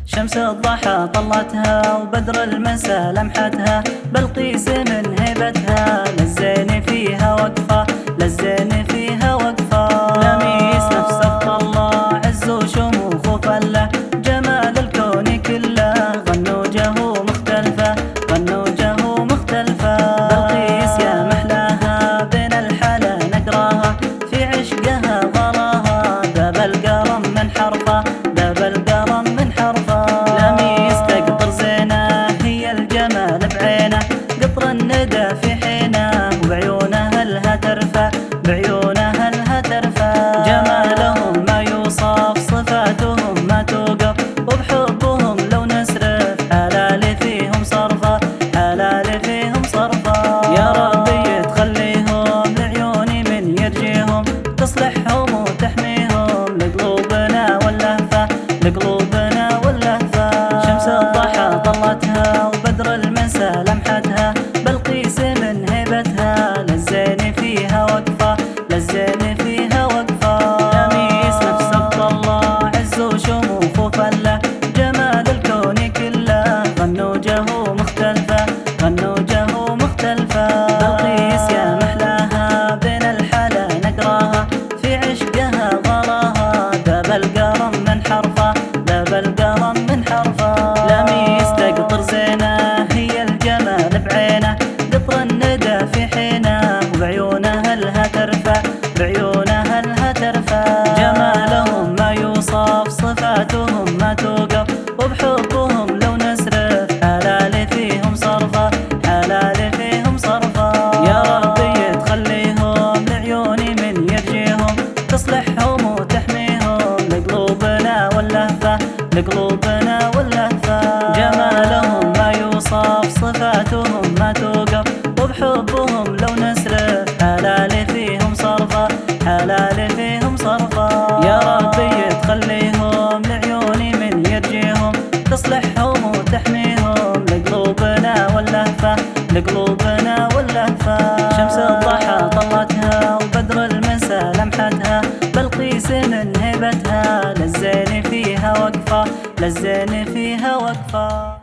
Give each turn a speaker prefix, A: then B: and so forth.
A: شمس الضحى طلتها وبدر المسا لمحتها، بلقيس من هيبتها للزين فيها وقفة، للزين فيها وقفة. لميس نفسه طلع عز وشموخ وفله، جمال الكون كله غنوجه مختلفة، غنوجه مختلفة. بلقيس يا محلاها بين الحلا نقراها، في عشقها غراها ذاب القرم من حرفه، ذاب القرم من حرفه. لميس تقطر زينه هي الجمال بعينه، قطر الندى في حينه وبعيونها لها ترفع، بعيونها لها ترفع. جمالهم ما يوصف صفاتهم ما توقف، وبحبهم لو نسرف حلال فيهم صرفه، حلال فيهم صرفه. يا ربي تخليهم لعيوني من يرجيهم، تصلحهم وتحميهم لقلوبنا واللهفة، لقلوبنا واللهفة. شمس الضحى طلتها وبدر المسا لمحتها، بلقيس من هيبتها للزين فيها وقفة، للزين فيها وقفة. لميس نفسه طلع عز وشموخ وفله، جمال الكون كله غنوجه مختلفة، غنوجه مختلفة. بلقيس يا محلاها بين الحلا نقراها، في عشقها غراها ذاب القرم من حرفه، ذاب القرم من حرفه. لميس تقطر زينه هي الجمال بعينه، قطر الندى في حينه وبعيونها لها ترفع، بعيونها لها ترفع. جمالهم ما يوصف صفاتهم ما توقف، وبحبهم لو نسرف حلال فيهم صرفه، حلال فيهم صرفه. يا ربي تخليهم لعيوني من يرجيهم، تصلحهم وتحميهم لقلوبنا واللهفة، لقلوبنا واللهفة. جمالهم ما يوصف صفاتهم ما توقف، وبحبهم لو نسرف حلال فيهم صرفه، حلال فيهم صرفه. يا ربي تخليهم لعيوني من يرجيهم، تصلحهم وتحميهم لقلوبنا واللهفة، لقلوبنا واللهفة. شمس الضحى طلتها وبدر المسا لمحتها، بلقيس من هيبتها للزين فيها وقفة، للزين فيها وقفة.